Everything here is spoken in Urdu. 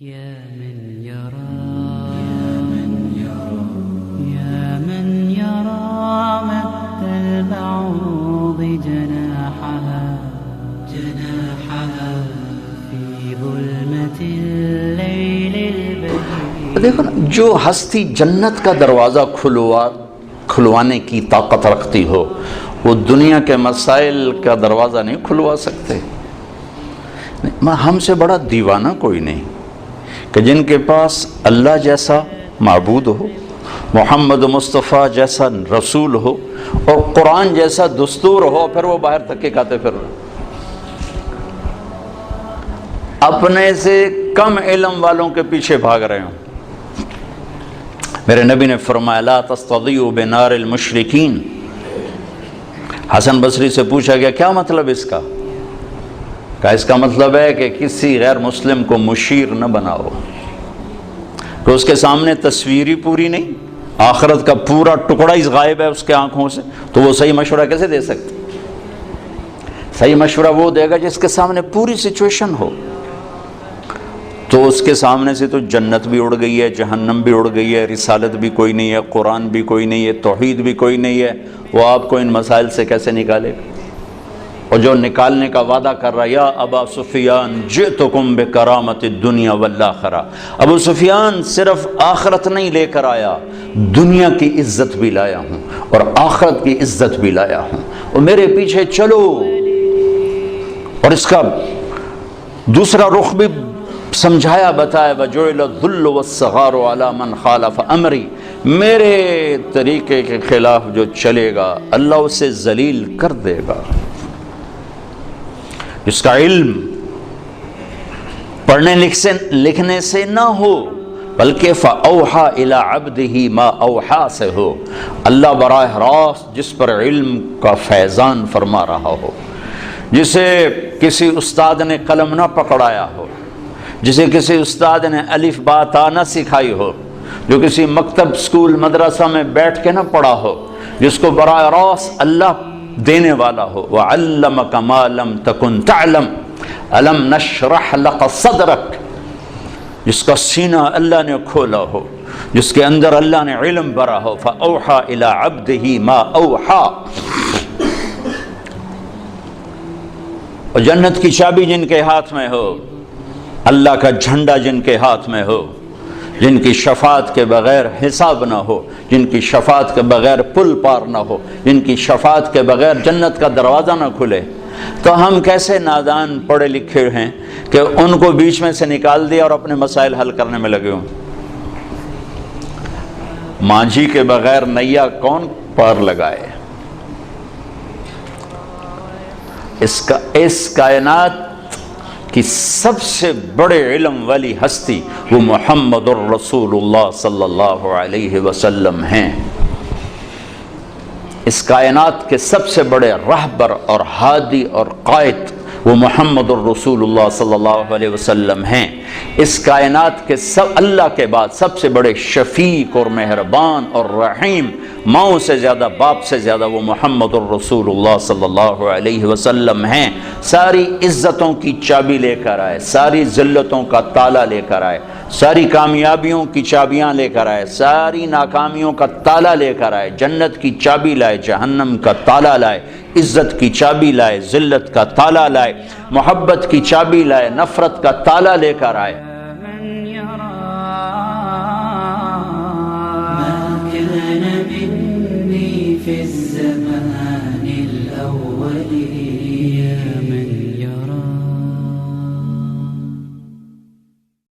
يا من يرى مد البعوض جناحها في ظلمة الليل البديع. دیکھو نا، جو ہستی جنت کا دروازہ کھلوانے کی طاقت رکھتی ہو وہ دنیا کے مسائل کا دروازہ نہیں کھلوا سکتے. ہم سے بڑا دیوانہ کوئی نہیں کہ جن کے پاس اللہ جیسا معبود ہو، محمد مصطفیٰ جیسا رسول ہو اور قرآن جیسا دستور ہو، پھر وہ باہر تک کے کھاتے پھر اپنے سے کم علم والوں کے پیچھے بھاگ رہے ہوں. میرے نبی نے فرمایا لا تستضیعوا بنار المشرکین. حسن بصری سے پوچھا گیا کیا مطلب اس کا؟ کہا اس کا مطلب ہے کہ کسی غیر مسلم کو مشیر نہ بناؤ، کہ اس کے سامنے تصویری پوری نہیں، آخرت کا پورا ٹکڑا اس غائب ہے اس کے آنکھوں سے، تو وہ صحیح مشورہ کیسے دے سکتے؟ صحیح مشورہ وہ دے گا جس کے سامنے پوری سچویشن ہو. تو اس کے سامنے سے تو جنت بھی اڑ گئی ہے، جہنم بھی اڑ گئی ہے، رسالت بھی کوئی نہیں ہے، قرآن بھی کوئی نہیں ہے، توحید بھی کوئی نہیں ہے. وہ آپ کو ان مسائل سے کیسے نکالے گا؟ اور جو نکالنے کا وعدہ کر رہا ہے یا ابا سفیان جئتکم بکرامت الدنیا والآخرہ، ابو سفیان صرف آخرت نہیں لے کر آیا، دنیا کی عزت بھی لایا ہوں اور آخرت کی عزت بھی لایا ہوں، اور میرے پیچھے چلو. اور اس کا دوسرا رخ بھی سمجھایا بتایا وَجُعِلَ الذُّلُّ وَالصَّغَارُ عَلَى مَنْ خَالَفَ أَمْرِي. میرے طریقے کے خلاف جو چلے گا اللہ اسے ذلیل کر دے گا. جس کا علم پڑھنے لکھنے سے نہ ہو بلکہ فَأَوْحَى إِلَىٰ عَبْدِهِ مَا أَوْحَى سے ہو، اللہ براہ راست جس پر علم کا فیضان فرما رہا ہو، جسے کسی استاد نے قلم نہ پکڑایا ہو، جسے کسی استاد نے الف با تا نہ سکھائی ہو، جو کسی مکتب سکول مدرسہ میں بیٹھ کے نہ پڑھا ہو، جس کو براہ راست اللہ دینے والا ہو. وَعَلَّمَكَ مَا لَمْ تَكُنْ تَعْلَمْ أَلَمْ نَشْرَحْ لَكَ صَدْرَكَ. جس کا سینہ اللہ نے کھولا ہو، جس کے اندر اللہ نے علم بھرا ہو. فَأَوْحَى إِلَىٰ عَبْدِهِ مَا أَوْحَى. اور جنت کی چابی جن کے ہاتھ میں ہو، اللہ کا جھنڈا جن کے ہاتھ میں ہو، جن کی شفاعت کے بغیر حساب نہ ہو، جن کی شفاعت کے بغیر پل پار نہ ہو، جن کی شفاعت کے بغیر جنت کا دروازہ نہ کھلے، تو ہم کیسے نادان پڑھے لکھے ہیں کہ ان کو بیچ میں سے نکال دیا اور اپنے مسائل حل کرنے میں لگے ہوں. مانجھی کے بغیر نیا کون پار لگائے؟ اس کائنات کہ سب سے بڑے علم والی ہستی وہ محمد الرسول اللہ صلی اللہ علیہ وسلم ہیں. اس کائنات کے سب سے بڑے رہبر اور ہادی اور قائد وہ محمد الرسول اللہ صلی اللہ علیہ وسلم ہیں. اس کائنات کے اللہ کے بعد سب سے بڑے شفیق اور مہربان اور رحیم، ماؤں سے زیادہ باپ سے زیادہ وہ محمد الرسول اللہ صلی اللہ علیہ وسلم ہیں. ساری عزتوں کی چابی لے کر آئے، ساری ذلتوں کا تالا لے کر آئے، ساری کامیابیوں کی چابیاں لے کر آئے، ساری ناکامیوں کا تالا لے کر آئے. جنت کی چابی لائے، جہنم کا تالا لائے، عزت کی چابی لائے، ذلت کا تالا لائے، محبت کی چابی لائے، نفرت کا تالا لے کر آئے. في الزمان الأول يا من